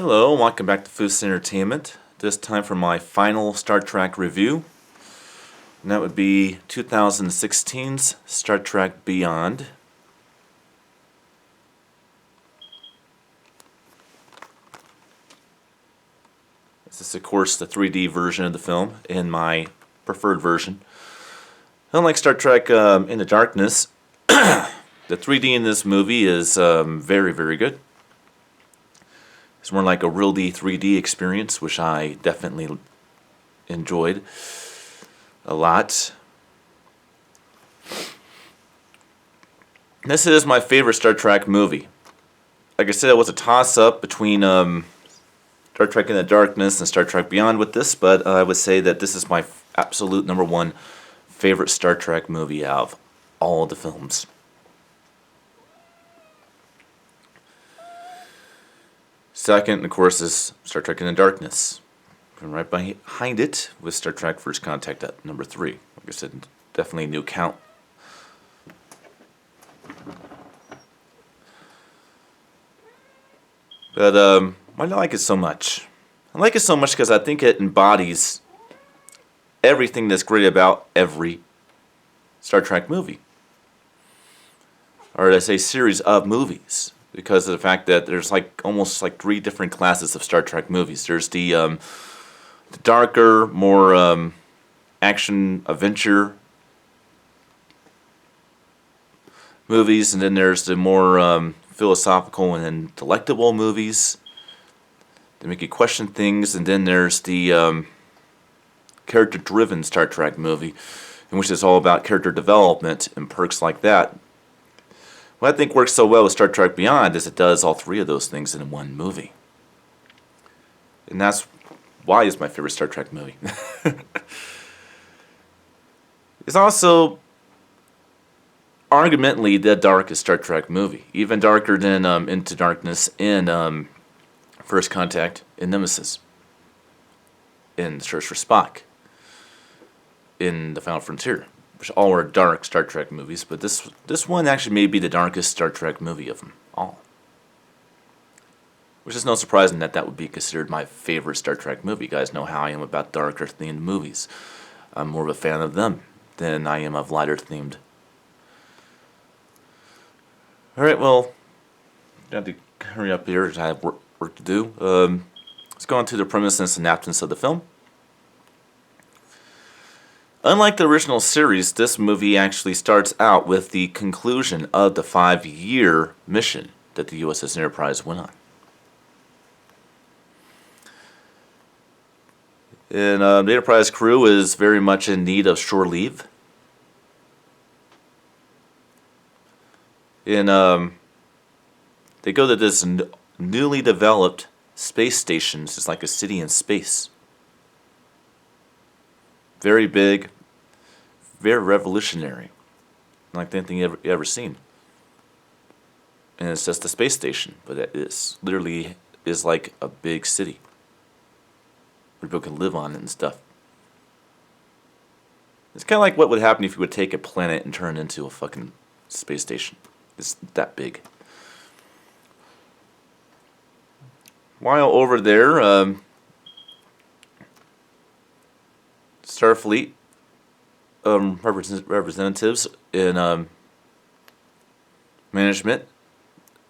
Hello, welcome back to Foos Entertainment. This time for my final Star Trek review. And that would be 2016's Star Trek Beyond. This is, of course, the 3D version of the film, and my preferred version. Unlike Star Trek Into Darkness, the 3D in this movie is very, very good. It's more like a real 3D experience, which I definitely enjoyed a lot. This is my favorite Star Trek movie. Like I said, it was a toss-up between Star Trek Into Darkness and Star Trek Beyond with this, but I would say that this is my absolute number one favorite Star Trek movie out of all of the films. Second, of course, is Star Trek Into Darkness. And right behind it was Star Trek First Contact at number 3. Like I said, definitely a new count. But why do I like it so much? I like it so much because I think it embodies everything that's great about every Star Trek movie. Or I say series of movies. Because of the fact that there's almost 3 different classes of Star Trek movies. There's the darker, more action adventure movies, and then there's the more philosophical and delectable movies that make you question things, and then there's the character-driven Star Trek movie, in which it's all about character development and perks like that. What I think works so well with Star Trek Beyond is it does all 3 of those things in one movie. And that's why it's my favorite Star Trek movie. It's also argumentally the darkest Star Trek movie. Even darker than Into Darkness and First Contact and Nemesis. In Search for Spock. In The Final Frontier. Which all are dark Star Trek movies, but this one actually may be the darkest Star Trek movie of them all. Which is no surprise in that would be considered my favorite Star Trek movie. You guys know how I am about darker themed movies. I'm more of a fan of them than I am of lighter themed. Alright, well, I have to hurry up here. I have work to do. Let's go on to the premise and synopsis of the film. Unlike the original series, this movie actually starts out with the conclusion of the 5-year mission that the USS Enterprise went on. And the Enterprise crew is very much in need of shore leave. And they go to this newly developed space station. It's like a city in space. Very big, very revolutionary, like anything you ever seen. And it's just a space station, but it is literally is like a big city where people can live on it and stuff. It's kind of like what would happen if you would take a planet and turn it into a fucking space station. It's that big. While over there, Starfleet representatives in management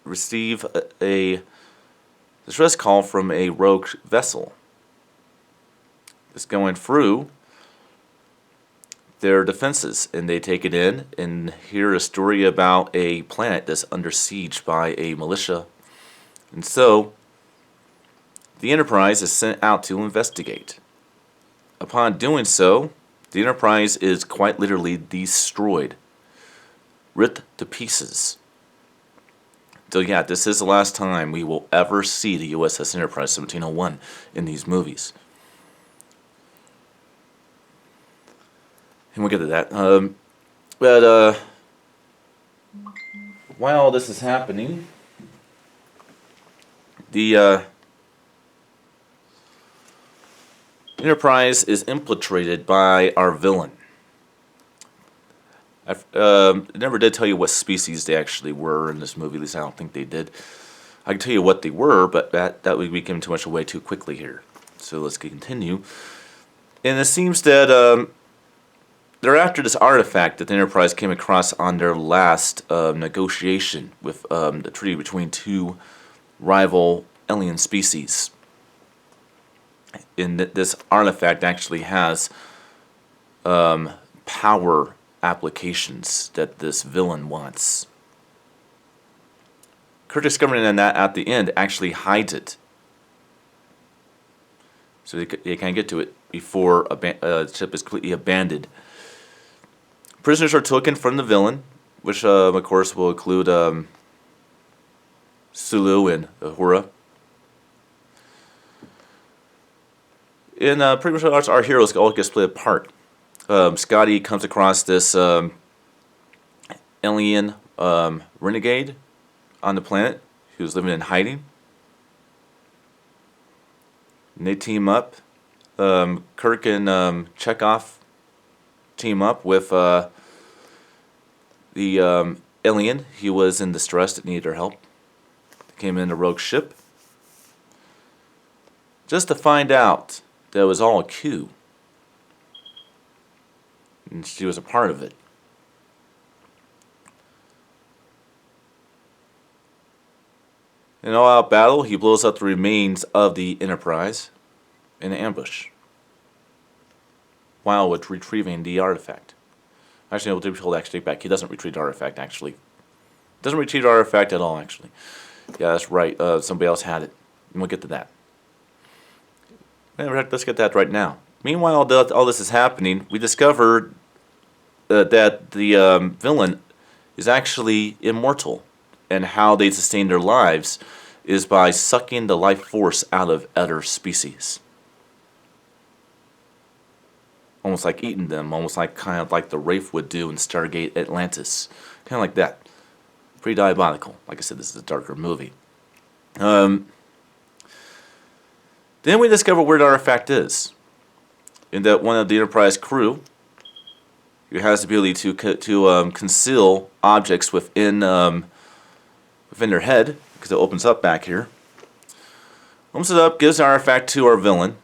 receive a distress call from a rogue vessel that's going through their defenses, and they take it in and hear a story about a planet that's under siege by a militia, and so the Enterprise is sent out to investigate. Upon doing so, the Enterprise is quite literally destroyed, ripped to pieces. So yeah, this is the last time we will ever see the USS Enterprise 1701 in these movies. And we'll get to that. But while this is happening, the Enterprise is infiltrated by our villain. I never did tell you what species they actually were in this movie, at least I don't think they did. I can tell you what they were, but that would be giving too much away too quickly here. So let's continue. And it seems that they're after this artifact that the Enterprise came across on their last negotiation with the treaty between two rival alien species. And this artifact actually has power applications that this villain wants. Kirk discovering that at the end actually hides it, so they can't get to it before the ship is completely abandoned. Prisoners are taken from the villain, which of course will include Sulu and Uhura. And pretty much our heroes all get split apart. Scotty comes across this alien renegade on the planet who's living in hiding. And they team up. Kirk and Chekhov team up with the alien. He was in distress that needed their help. They came in a rogue ship just to find out that it was all a coup. And she was a part of it. In an all-out battle, he blows up the remains of the Enterprise in an ambush while retrieving the artifact. Actually, no, we'll actually take back. He doesn't retrieve the artifact, actually. Doesn't retrieve the artifact at all, actually. Yeah, that's right. Somebody else had it. And we'll get to that. Let's get that right now. Meanwhile, all this is happening, we discovered that the villain is actually immortal, and how they sustain their lives is by sucking the life force out of other species. Almost like eating them, almost like kind of like the Wraith would do in Stargate Atlantis. Kind of like that. Pretty diabolical. Like I said, this is a darker movie. Then we discover where the artifact is. In that one of the Enterprise crew, who has the ability to conceal objects within their head, because it opens up back here. Opens it up, gives the artifact to our villain.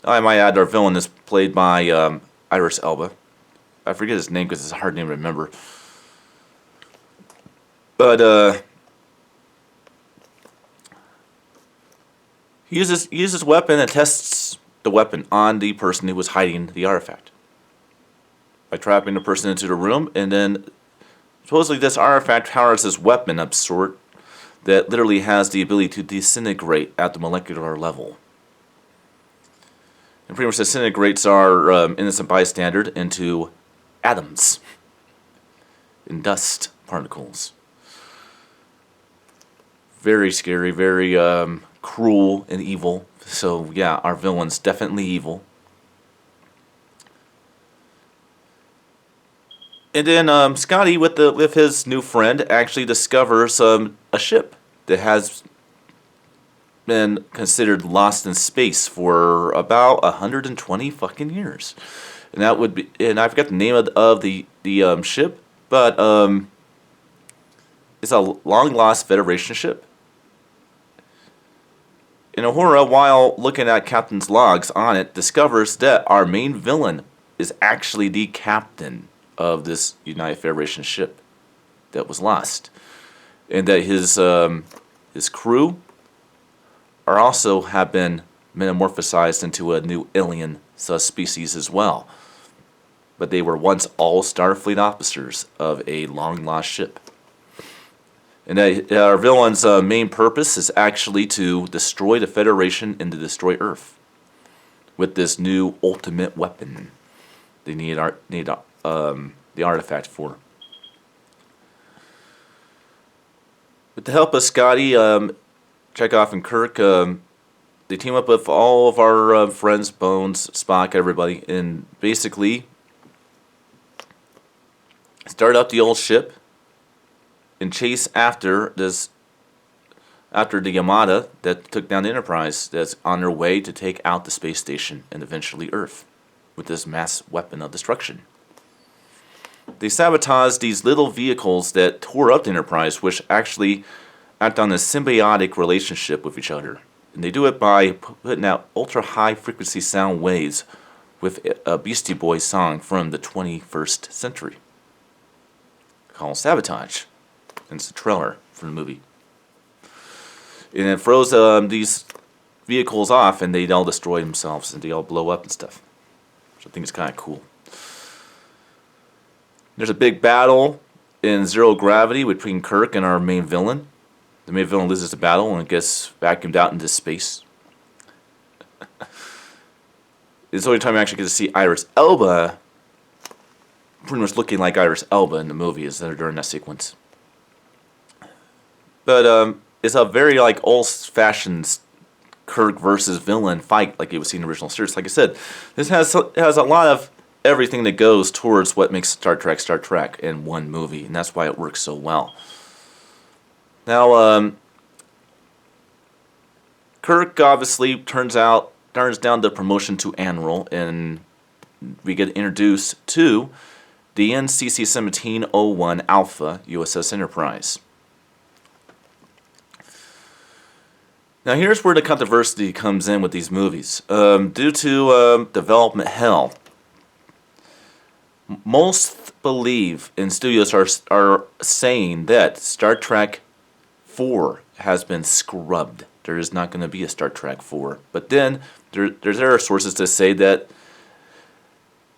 I might add, our villain is played by Idris Elba. I forget his name because it's a hard name to remember. But he uses this weapon and tests the weapon on the person who was hiding the artifact by trapping the person into the room, and then supposedly this artifact powers this weapon of sort that literally has the ability to disintegrate at the molecular level. And pretty much disintegrates our innocent bystander into atoms and dust particles. Very scary, very cruel and evil. So yeah, our villain's definitely evil. And then Scotty, with his new friend, actually discovers a ship that has been considered lost in space for about 120 fucking years, and that would be, and I forgot the name of the ship, but it's a long lost Federation ship. And Uhura, while looking at Captain's logs on it, discovers that our main villain is actually the captain of this United Federation ship that was lost, and that his crew are also have been metamorphosized into a new alien subspecies as well. But they were once all Starfleet officers of a long-lost ship. And our villain's main purpose is actually to destroy the Federation and to destroy Earth with this new ultimate weapon they need the artifact for. With the help of Scotty, Chekhov, and Kirk, they team up with all of our friends, Bones, Spock, everybody, and basically start up the old ship and chase after the Yamada that took down the Enterprise that's on their way to take out the space station and eventually Earth with this mass weapon of destruction. They sabotaged these little vehicles that tore up the Enterprise, which actually act on a symbiotic relationship with each other. And they do it by putting out ultra-high frequency sound waves with a Beastie Boys song from the 21st century called Sabotage. And it's a trailer for the movie. And it throws these vehicles off, and they all destroy themselves, and they all blow up and stuff. So I think it's kind of cool. There's a big battle in Zero Gravity between Kirk and our main villain. The main villain loses the battle and gets vacuumed out into space. It's the only time I actually get to see Idris Elba pretty much looking like Idris Elba in the movie is during that sequence. But it's a very like old-fashioned Kirk versus villain fight like you would see in the original series. Like I said, this has a lot of everything that goes towards what makes Star Trek in one movie, and that's why it works so well. Now, Kirk obviously turns down the promotion to Admiral, and we get introduced to the NCC 1701 Alpha USS Enterprise. Now here's where the controversy comes in with these movies. Due to development hell, most believe, and studios are saying that Star Trek 4 has been scrubbed. There is not going to be a Star Trek 4. But then there are sources that say that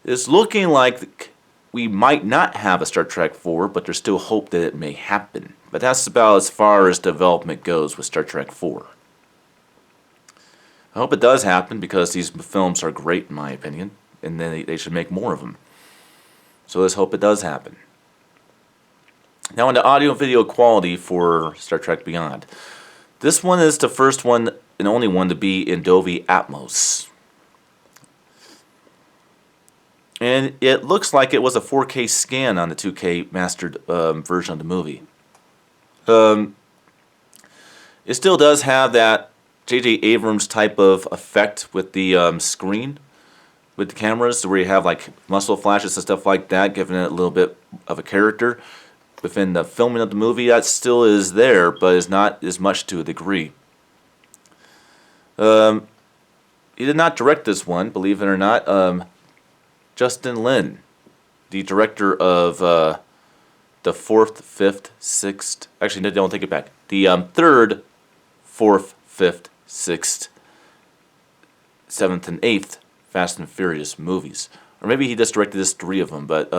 it's looking like we might not have a Star Trek 4, but there's still hope that it may happen. But that's about as far as development goes with Star Trek 4. I hope it does happen because these films are great in my opinion, and then they should make more of them. So let's hope it does happen. Now on the audio and video quality for Star Trek Beyond. This one is the first one and only one to be in Dolby Atmos. And it looks like it was a 4K scan on the 2K mastered version of the movie. It still does have that J.J. Abrams type of effect with the screen, with the cameras, where you have like muscle flashes and stuff like that, giving it a little bit of a character. Within the filming of the movie, that still is there, but is not as much to a degree. He did not direct this one, believe it or not. Justin Lin, the director of the 4th, 5th, 6th... Actually, no, don't take it back. The 3rd, 4th, 5th, 6th, 7th, and 8th Fast and Furious movies. Or maybe he just directed this 3 of them, but...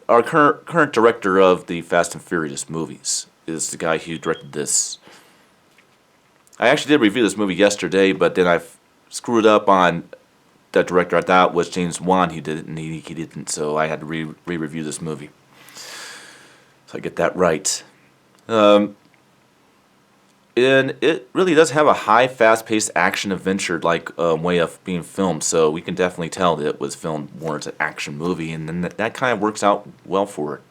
our current director of the Fast and Furious movies is the guy who directed this. I actually did review this movie yesterday, but then I screwed up on that director. I thought it was James Wan who did it, and he didn't, so I had to re-review this movie. So I get that right. And it really does have a high, fast-paced action-adventure-like way of being filmed, so we can definitely tell that it was filmed more as an action movie, and then that kind of works out well for it.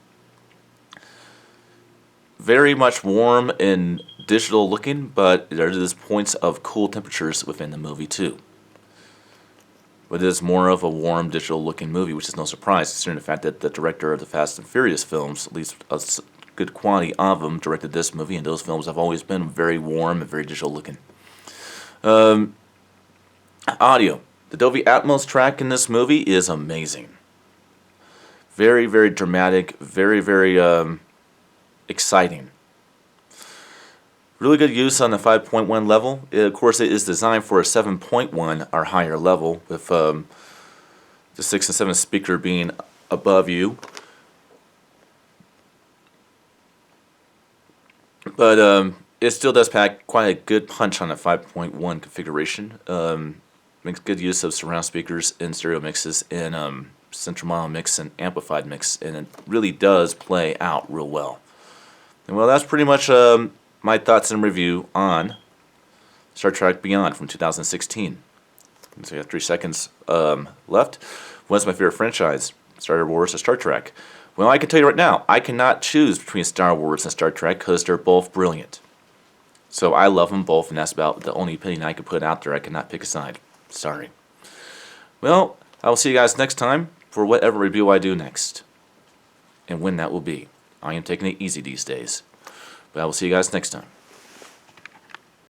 Very much warm and digital-looking, but there is points of cool temperatures within the movie, too. But it is more of a warm, digital-looking movie, which is no surprise, considering the fact that the director of the Fast and Furious films, at least good quantity of them, directed this movie, and those films have always been very warm and very digital looking. Audio. The Dolby Atmos track in this movie is amazing. Very, very dramatic, very, very exciting. Really good use on the 5.1 level. Of course, it is designed for a 7.1 or higher level, with the 6 and 7 speaker being above you. But it still does pack quite a good punch on a 5.1 configuration. Makes good use of surround speakers in stereo mixes, and central mono mix and amplified mix, and it really does play out real well. And well, that's pretty much my thoughts and review on Star Trek Beyond from 2016. So we have 3 seconds left. What's my favorite franchise? Star Wars or Star Trek? Well, I can tell you right now, I cannot choose between Star Wars and Star Trek because they're both brilliant. So I love them both, and that's about the only opinion I can put out there. I cannot pick a side. Sorry. Well, I will see you guys next time for whatever review I do next, and when that will be. I am taking it easy these days. But I will see you guys next time.